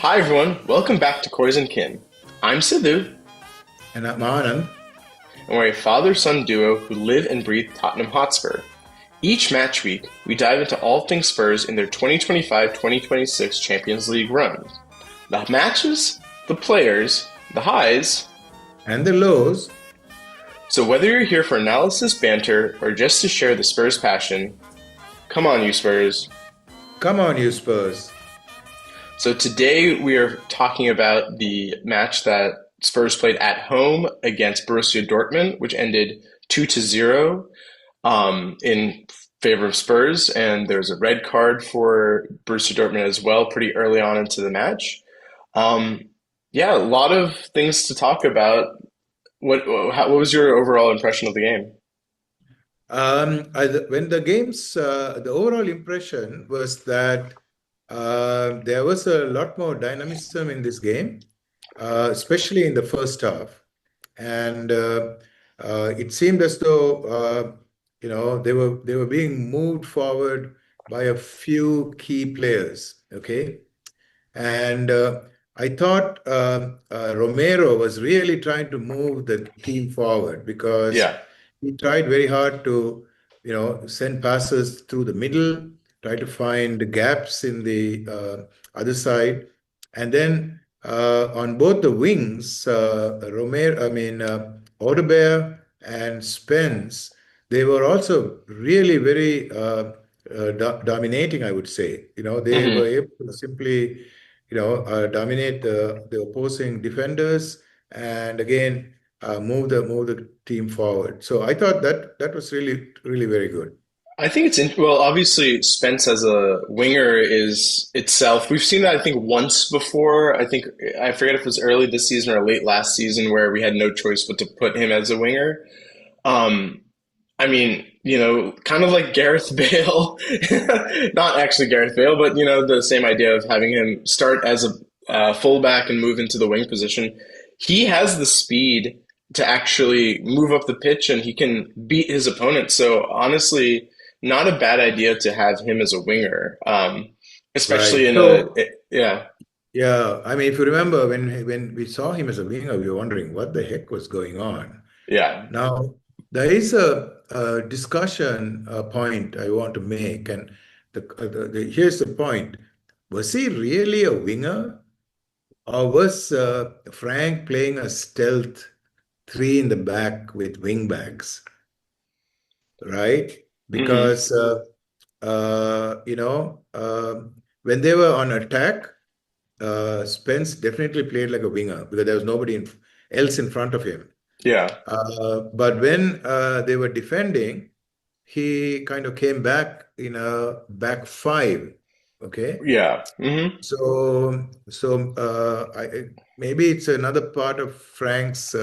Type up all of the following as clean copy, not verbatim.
Hi everyone, welcome back to COYS and Kin. I'm Siddhu, And I'm Anand. and we're a father-son duo who live and breathe Tottenham Hotspur. Each match week, we dive into all things Spurs in their 2025-2026 Champions League run. The matches, the players, the highs. And the lows. So whether you're here for analysis, banter, or just to share the Spurs passion, come on you Spurs. Come on, you Spurs. So today we are talking about the match that Spurs played at home against Borussia Dortmund, which ended 2-0 in favor of Spurs. And there's a red card for Borussia Dortmund as well, pretty early on into the match. Um, yeah, a lot of things to talk about. What was your overall impression of the game? When the overall impression was that there was a lot more dynamism in this game, especially in the first half. And it seemed as though, they were being moved forward by a few key players. Okay. And I thought Romero was really trying to move the team forward because Yeah. he tried very hard to, send passes through the middle, try to find gaps in the other side. And then on both the wings, Odebear and Spence, they were also really very dominating, I would say. They were hmm able to simply dominate the opposing defenders and again move the team forward. So I thought that was really really very good. I think well, obviously Spence as a winger is itself. We've seen that I think once before. I think I forget if it was early this season or late last season where we had no choice but to put him as a winger. Um, I mean, kind of like Gareth Bale, not actually Gareth Bale, but the same idea of having him start as a fullback and move into the wing position. He has the speed to actually move up the pitch and he can beat his opponent. So honestly, not a bad idea to have him as a winger, especially Right. in So yeah, yeah, I mean, if you remember when we saw him as a winger, we were wondering what the heck was going on. yeah. Now, there is a discussion point I want to make, and here's the point. Was he really a winger, or was Frank playing a stealth three in the back with wing backs, right? hmm Because when they were on attack, Spence definitely played like a winger because there was nobody else in front of him. Yeah, But when they were defending, he kind of came back in a back five. Okay. yeah. Maybe it's another part of Frank's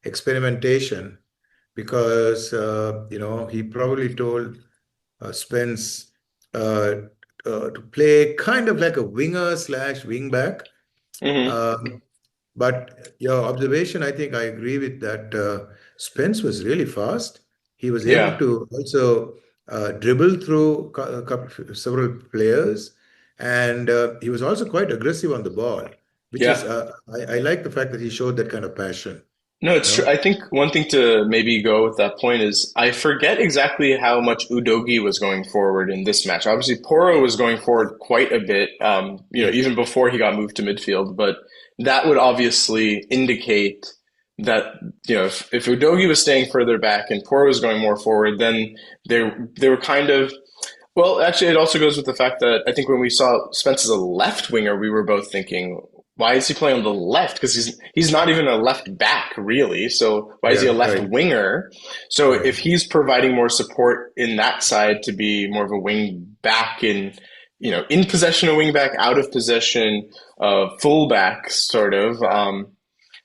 experimentation because he probably told Spence uh, to play kind of like a winger slash wingback. hmm Um, but your observation, I think I agree with that. Spence was really fast. He was able Yeah. to also dribble through several players, and he was also quite aggressive on the ball, which is Yeah. I like the fact that he showed that kind of passion. No, You it's true. know, I think one thing to maybe go with that point is I forget exactly how much Udogi was going forward in this match. Obviously, Porro was going forward quite a bit, yes, even before he got moved to midfield. But that would obviously indicate that, if Udogi was staying further back and Porro was going more forward, then they were kind of well, actually, it also goes with the fact that I think when we saw Spence as a left winger, we were both thinking, why is he playing on the left? Because he's not even a left back, really. So why is he a yeah, left right, winger? So if right, he's providing more support in that side to be more of a wing back in possession of wing back, out of possession, full back, sort of.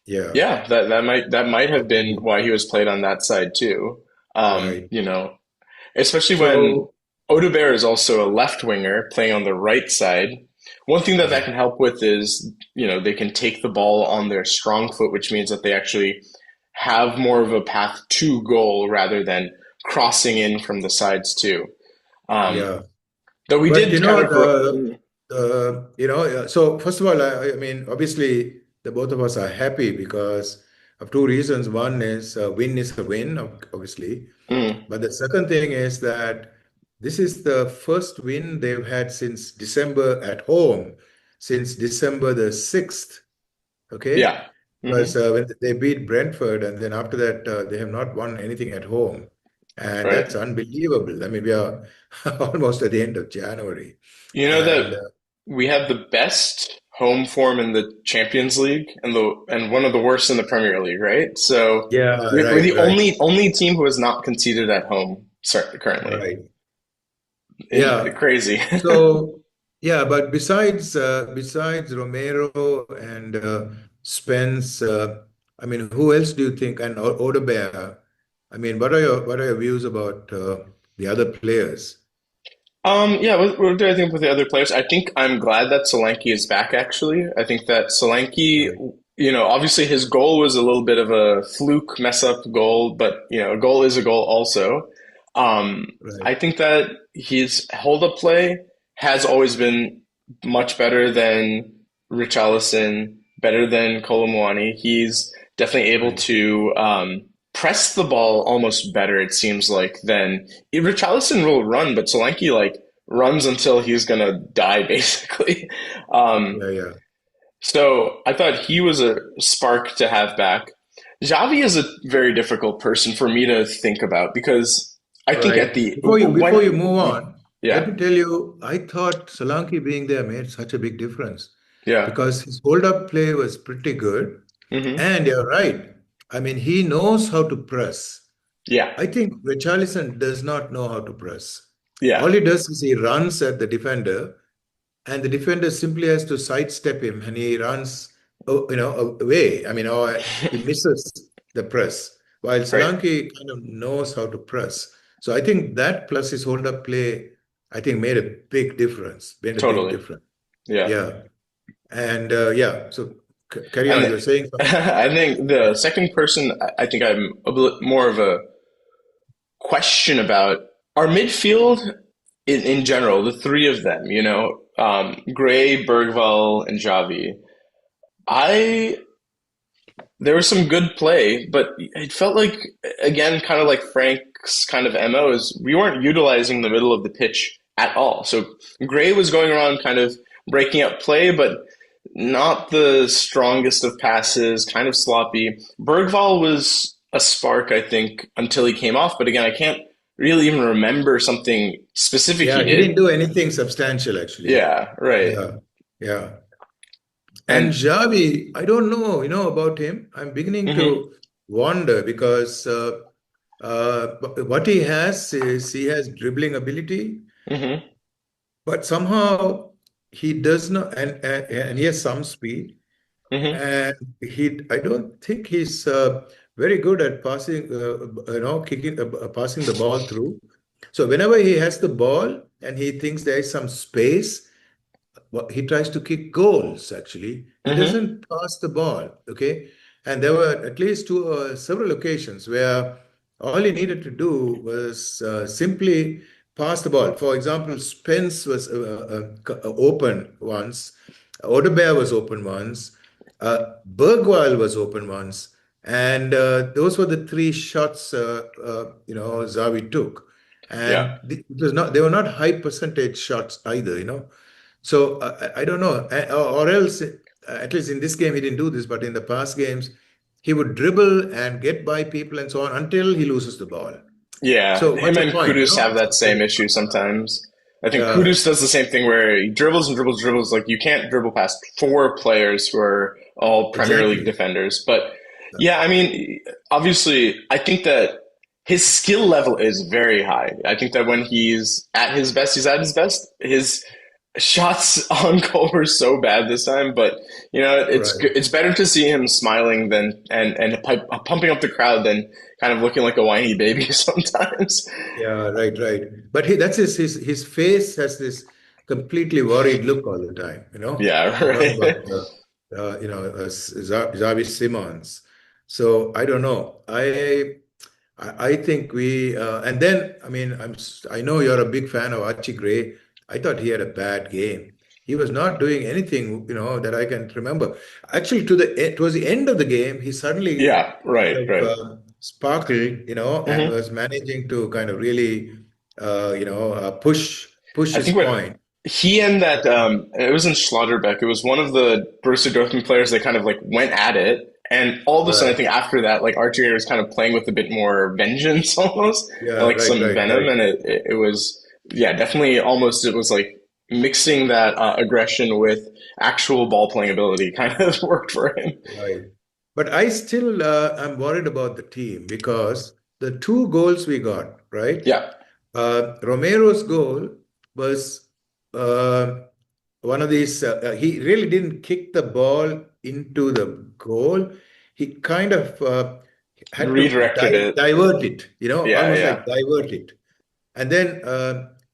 yeah, Yeah, that might have been why he was played on that side too. Um, right. you know, Especially when So, Odebear is also a left winger playing on the right side. One thing that yeah, that can help with is, they can take the ball on their strong foot, which means that they actually have more of a path to goal rather than crossing in from the sides too. Um, yeah. though we But did kind of, the So first of all, I mean, obviously, the both of us are happy because of two reasons. One is a win is a win, obviously. Mm, But the second thing is that this is the first win they've had since December at home, since December the 6th. Okay. yeah. Because Hmm. when they beat Brentford, and then after that, they have not won anything at home. And Right. that's unbelievable. I mean, we are almost at the end of January. You know And that we have the best home form in the Champions League and one of the worst in the Premier League, right? So yeah, we're right, the right, only team who has not conceded at home currently. right. Yeah. Crazy. So, yeah, but besides Romero and Spence, I mean, who else do you think? And Odebear. I mean, what are your views about the other players? Yeah, what do I think with the other players? I think I'm glad that Solanke is back, actually. I think that Solanke, Right, obviously his goal was a little bit of a fluke mess up goal, but, a goal is a goal also. right, I think that his hold up play has always been much better than Richarlison, better than Kolomwani. He's definitely able right. to press the ball almost better, it seems like, than Richarlison will run, but Solanke like runs until he's gonna die, basically. Um, Yeah, yeah. so I thought he was a spark to have back. Xavi is a very difficult person for me to think about because I All think at right. the Before you when move on, let yeah me tell you, I thought Solanke being there made such a big difference yeah because his hold-up play was pretty good. hmm And you're right. I mean, he knows how to press. yeah I think Richarlison does not know how to press. All yeah he does is he runs at the defender, and the defender simply has to sidestep him, and he runs, away. I mean, or he misses the press. While right Solanke kind of knows how to press. So I think that plus his hold-up play, I think made a big difference. Made a big totally difference. yeah. Yeah, and yeah. So carry on. And You were saying something. I think the second person I think I'm a bit more of a question about our midfield in general, the three of them, Gray, Bergvall, and Javi. I There was some good play, but it felt like again, kind of like Frank's kind of MO is we weren't utilizing the middle of the pitch at all. So Gray was going around kind of breaking up play, but not the strongest of passes, kind of sloppy. Bergvall was a spark, I think, until he came off. But again, I can't really even remember something specific he Yeah, he didn't did. do anything substantial actually. Yeah, right. Yeah, yeah. And And Xavi, I don't know, about him. I'm beginning hmm to wonder because what he has is he has dribbling ability, hmm but somehow he does not, and he has some speed, hmm and I don't think he's very good at passing, kicking, passing the ball through. So whenever he has the ball and he thinks there is some space, he tries to kick goals actually. He hmm doesn't pass the ball. Okay, and there were at least several occasions where all he needed to do was simply pass the ball. For example, Spence was open once, Odebear was open once, Bergwall was open once, and those were the three shots Zawi took. yeah. And it was not, they were not high percentage shots either. So I don't know, or else, at least in this game, he didn't do this, but in the past games, he would dribble and get by people and so on until he loses the ball. Yeah, So what's him the and point? Kudus have that same So, issue sometimes. I think yeah, Kudus does the same thing where he dribbles and dribbles, dribbles. Like you can't dribble past four players who are all Premier League exactly. defenders. But yeah, I mean, obviously, I think that his skill level is very high. I think that when he's at his best, he's at his best. His shots on goal were so bad this time, but Right. it's better to see him smiling than and pumping up the crowd than kind of looking like a whiny baby sometimes. Yeah, right, right. But that's his face has this completely worried look all the time, Yeah, I'm talking about right. Xavi Simons. So I don't know. I think and then I mean I know you're a big fan of Archie Gray. I thought he had a bad game. he was not doing anything, that I can remember. Actually, towards the end of the game, he suddenly Yeah, right, kind of right. sparkled, and Hmm. was managing to kind of really, push I his think what point. he and that it wasn't Schlotterbeck. It was one of the Borussia Dortmund players that kind of like went at it, and all of a sudden, I Right. think after that, like Archie was kind of playing with a bit more vengeance almost, and Yeah, like right, some right, venom, right. and it was yeah, definitely almost it was like mixing that aggression with actual ball playing ability kind of worked for him. Right. But I still am worried about the team because the two goals we got, right? Yeah, Romero's goal was uh, one of these, he really didn't kick the ball into the goal. He kind of had to redirected it. divert it, Yeah, almost yeah. like divert it. And then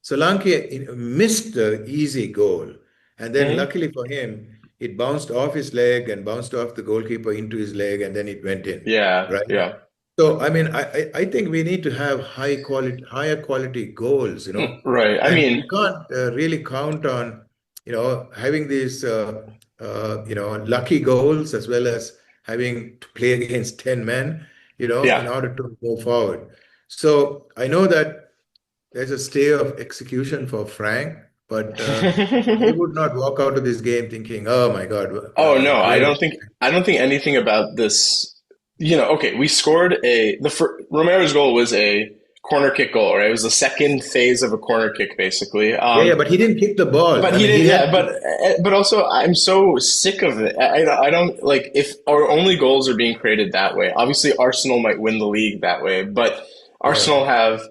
Solanke missed the easy goal. And then Hmm. luckily for him, it bounced off his leg and bounced off the goalkeeper into his leg, and then it went in, Yeah, right? yeah. So, I mean, I think we need to have higher quality goals, Right. I and mean, we can't really count on, having these, lucky goals as well as having to play against 10 men, in yeah. order to go forward. So I know that there's a stay of execution for Frank, but I would not walk out of this game thinking, "Oh my God, Oh no, really?" I don't think anything about this. You know, okay, we scored Romero's goal was a corner kick goal, right? It was the second phase of a corner kick, basically. Yeah, yeah, but he didn't kick the ball. But I he mean, didn't. he Yeah, had, but also I'm so sick of it. I don't like if our only goals are being created that way. Obviously, Arsenal might win the league that way, but yeah, Arsenal have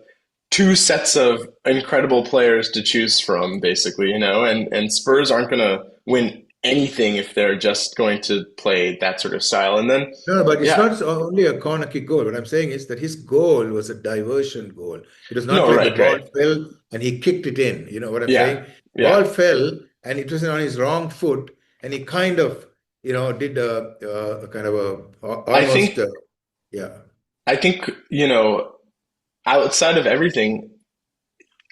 two sets of incredible players to choose from, basically, and Spurs aren't going to win anything if they're just going to play that sort of style. And then, no, but it's yeah, not only a corner kick goal. What I'm saying is that his goal was a diversion goal. It was not no, like the right, ball right, fell and he kicked it in. You know what I'm yeah, saying? Ball yeah. fell and it was on his wrong foot, and he kind of, did a kind of I almost, think, yeah, I think, outside of everything,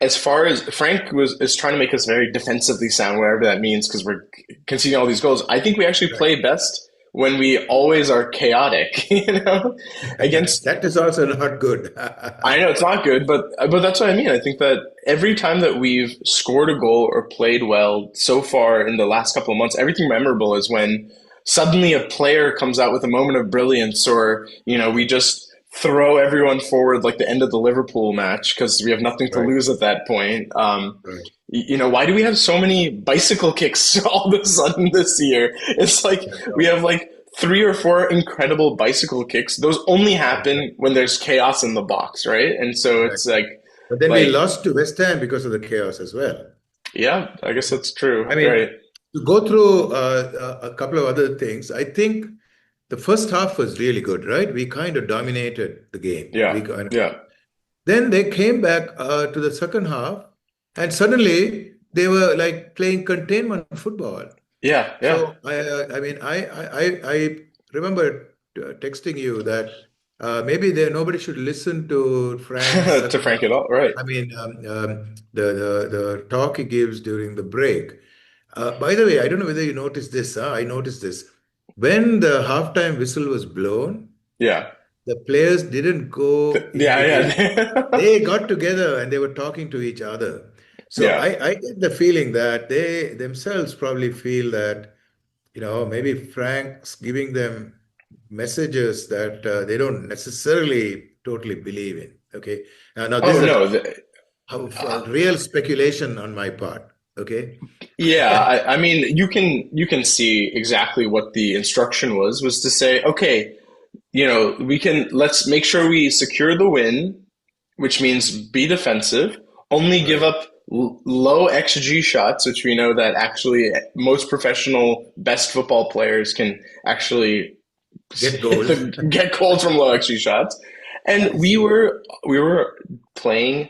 as far as Frank is trying to make us very defensively sound, whatever that means, because we're conceding all these goals. I think we actually right. play best when we always are chaotic, against. That is also not good. I know it's not good, but that's what I mean. I think that every time that we've scored a goal or played well so far in the last couple of months, everything memorable is when suddenly a player comes out with a moment of brilliance, or we just throw everyone forward like the end of the Liverpool match because we have nothing to Right, lose at that point. right. Why do we have so many bicycle kicks all of a sudden this year? It's like Yeah, we no, have like three or four incredible bicycle kicks. Those only happen exactly. when there's chaos in the box, right? And so it's Exactly. But then we like, lost to West Ham because of the chaos as well. yeah, I guess that's true, I mean, right? to go through a couple of other things, I think the first half was really good, right? We kind of dominated the game. Yeah, yeah, Then they came back to the second half, and suddenly they were like playing containment football. yeah, yeah. So I mean, I remember texting you that maybe nobody should listen to Frank's. To Frank it all, right? I mean, the talk he gives during the break. By the way, I don't know whether you noticed this. I noticed this. When the halftime whistle was blown, Yeah, the players didn't go Yeah, immediately. yeah, They got together and they were talking to each other. So yeah. I get the feeling that they themselves probably feel that, maybe Frank's giving them messages that they don't necessarily totally believe in. Okay. Now this Oh is no, a real speculation on my part. Okay. yeah. I mean, you can see exactly what the instruction was to say, okay, let's make sure we secure the win, which means be defensive, only give Right. up low XG shots, which we know that actually most professional best football players can actually Get goals. get goals from low XG shots. And Yes. we were playing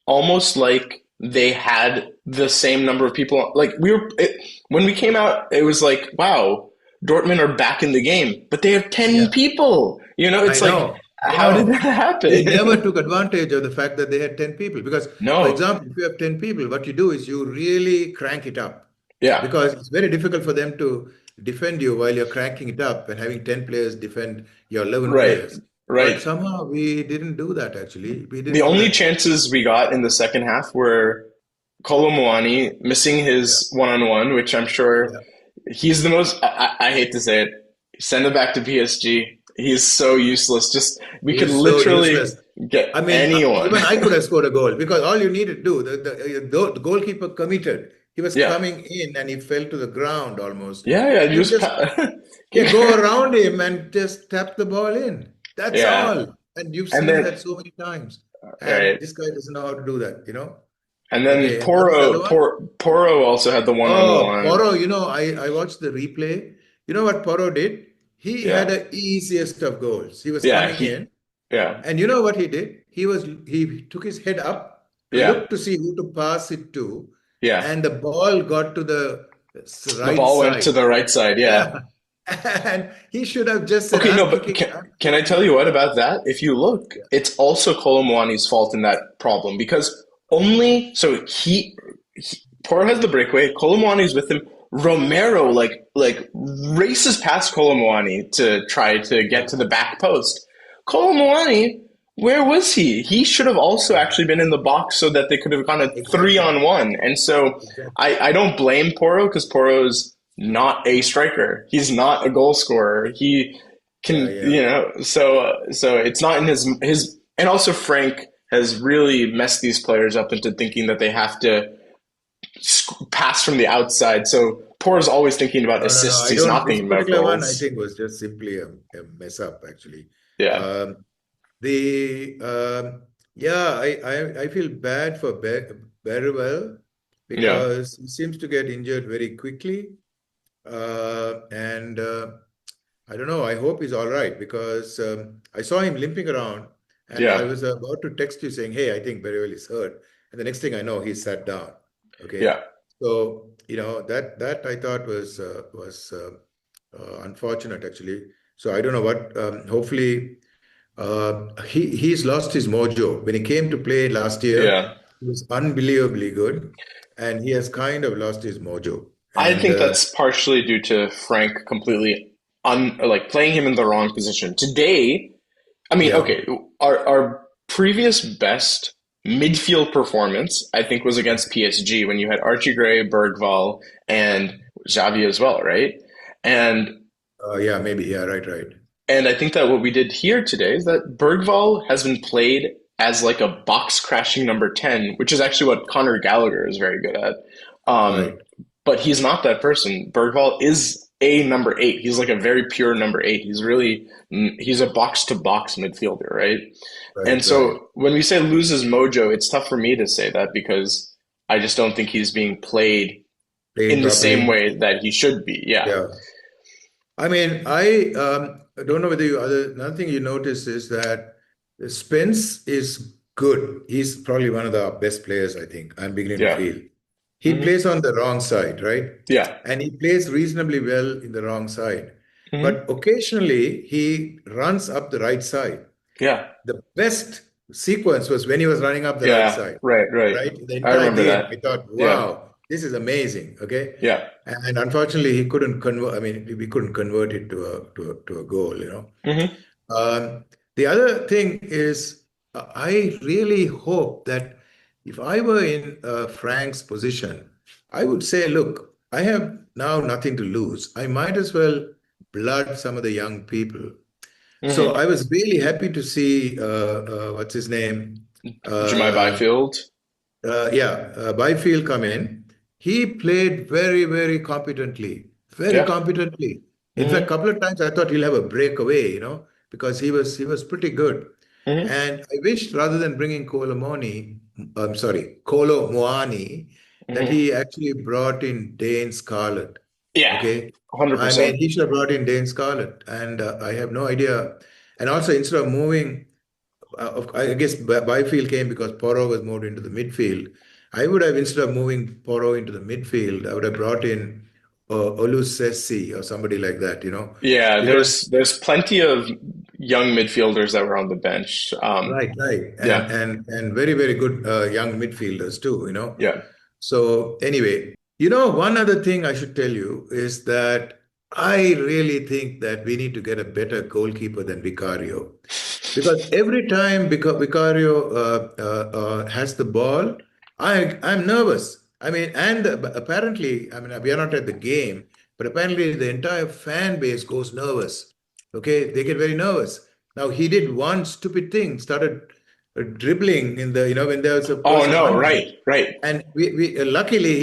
almost like they had the same number of people. Like when we came out, it was like, wow, Dortmund are back in the game, but they have 10 Yeah. people. I It's like, know. I how did that know. They never happen? took advantage of the fact that they had 10 people. Because, for No. example, if you have 10 people, what you do is you really crank it up. Yeah. because it's very difficult for them to defend you while you're cranking it up and having 10 players defend your 11 Right. players. But Right. somehow we didn't do that actually. We The didn't do only that. chances we got in the second half were Kolo Muani missing Yeah. his one-on-one, which I'm sure Yeah. he's the most. I hate to say it. Send him back to PSG. He's so useless. Just we He could was so literally useless. get I mean, anyone. even I could have scored a goal because all you need to do, the goalkeeper committed. He was Yeah. coming in and he fell to the ground almost. Yeah. Yeah. And Just just keep. go around him and just tap the ball in. That's Yeah. all. And you've And seen then that so many times. And right. this guy doesn't know how to do that, you know? And then Okay, and what is the other one? Poro also had the Oh, one-on-one. Poro, I watched the replay. You know what Poro did? He had Yeah. the easiest of goals. He was Yeah. coming in. Yeah. And you know what he did? He took his head up to Yeah. look to see who to pass it to, Yeah. and the ball got to the The right ball went to side. the right side. Yeah. Yeah. And he should have just said, Okay, no, I'm but kicking, I'm can I kicking. tell you what about that? If you look, Yeah. it's also Kolomwani's fault in that problem because only so he Poro has the breakaway, Kolomwani's with him. Romero like races past Kolomwani to try to get to the back post. Kolomwani, where was he? He should have also Yeah. actually been in the box so that they could have gone a three Exactly. on one. And so Exactly. I don't blame Poro because Poro's not a striker. He's not a goal scorer. He Yeah, can, yeah. so it's not in his. And also Frank has really messed these players up into thinking that they have to pass from the outside. So Poor is always thinking about No, no, no. assists. I He's don't. not This thinking about particular one, I goals. think, was just simply a mess up, actually. Yeah, Um, the yeah, I feel bad for Berwell yeah, because he seems to get injured very quickly. And I don't know. I hope he's all right because I saw him limping around, and I yeah, was about to text you saying, "Hey, I think Berwell is hurt." And the next thing I know, he sat down. Okay, yeah. so that I thought was unfortunate actually. So I don't know what. Hopefully, he's lost his mojo. When he came to play last year, Yeah. he was unbelievably good, and he has kind of lost his mojo. I And think that's partially due to Frank completely like playing him in the wrong position. Today, I mean, yeah, okay, our previous best midfield performance, I think, was against PSG when you had Archie Gray, Bergval, and Xavi as well, right? And yeah, maybe, yeah, right, right, and I think that what we did here today is that Bergval has been played as like a box crashing number 10, which is actually what Conor Gallagher is very good at. right, But he's not that person. Bergval is a number 8. He's like a very pure number 8. He's a box to box midfielder, right? And right, right. so when we say loses mojo, it's tough for me to say that because I just don't think he's being played Played in the same properly. way that he should be. Yeah. Yeah. I mean, I don't know whether another thing you notice is that Spence is good. He's probably one of the best players, I think. I'm beginning to Yeah. feel. He Hmm. plays on the wrong side, right? Yeah. And he plays reasonably well in the wrong side. Hmm. But occasionally he runs up the right side. Yeah. The best sequence was when he was running up the right Yeah. side, Right. Right. right? The I entire remember game, that. I thought, Yeah. wow, this is amazing. Okay. Yeah. And unfortunately, he couldn't convert. I mean, we couldn't convert it to a goal. Hmm. The other thing is, I really hope that if I were in Frank's position, I would say, look, I have now nothing to lose. I might as well blood some of the young people. So Hmm. I was really happy to see what's his name? Jemai Uh, Byfield. Byfield come in. He played very, very competently, very Yeah. competently. In fact, a Hmm. couple of times I thought he'll have a breakaway, because he was pretty good. Hmm. And I wished rather than bringing I'm sorry, Kolo Moani, that Hmm. he actually brought in Dane Scarlett. Yeah. Okay. I mean, 100%. he should have brought in Dane Scarlett. And I have no idea. And also, instead of moving I guess Byfield came because Porro was moved into the midfield. I would have, instead of moving Porro into the midfield, I would have brought in Olusesi or somebody like that, Yeah, because there's plenty of young midfielders that were on the bench. right, right, and Yeah, and and very, very good young midfielders too. yeah. So anyway, One other thing I should tell you is that I really think that we need to get a better goalkeeper than Vicario. Because every time Vicario has the ball, I'm nervous. I mean, and apparently, I mean, we are not at the game, but apparently the entire fan base goes nervous. Okay, they get very nervous. Now he did one stupid thing, started dribbling in the, when there was a Oh person no, under him, right, right. and we luckily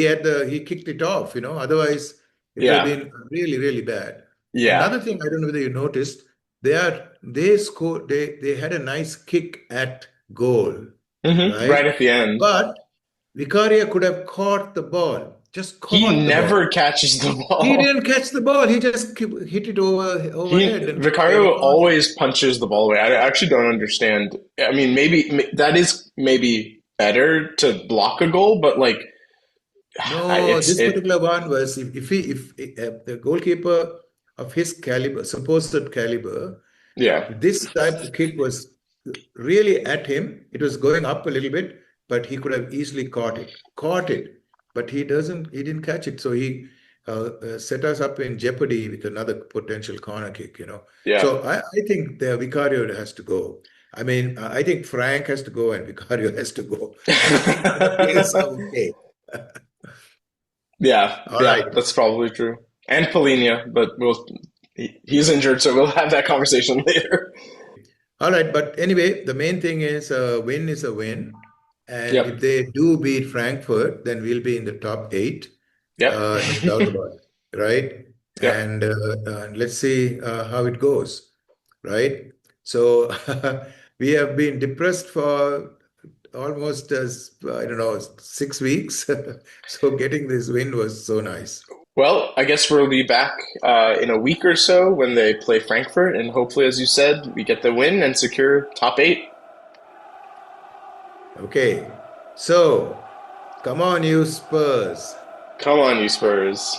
he kicked it off. Otherwise it would have Yeah, been really really bad. yeah. Another thing, I don't know whether you noticed, they had a nice kick at goal, Right right? at the end. But Vicaria could have caught the ball, just He caught the ball. never catches the He ball. didn't catch the ball. He just hit it overhead and gave a Vicario corner. always punches the ball away. I actually don't understand. I mean, that is maybe better to block a goal, but like, No, it's this it. particular one was, if the goalkeeper of his caliber, supposed caliber, Yeah. this type of kick was really at him. It was going up a little bit, but he could have easily caught it, but he didn't catch it. So he set us up in jeopardy with another potential corner kick. Yeah. So I think the Vicario has to go. I mean, I think Frank has to go and Vicario has to go. I think the players are okay. Yeah, All yeah, right. that's probably true. And Polinia, but he's injured, so we'll have that conversation later. All right, but anyway, the main thing is a win is a win. And if Yep, they do beat Frankfurt, then we'll be in the top eight. yep, No doubt about it, right? yep. And let's see how it goes, right? So we have been depressed for almost, I don't know, 6 weeks. So getting this win was so nice. Well, I guess we'll be back in a week or so when they play Frankfurt, and hopefully, as you said, we get the win and secure top eight. Okay, so come on, you Spurs. Come on, you Spurs.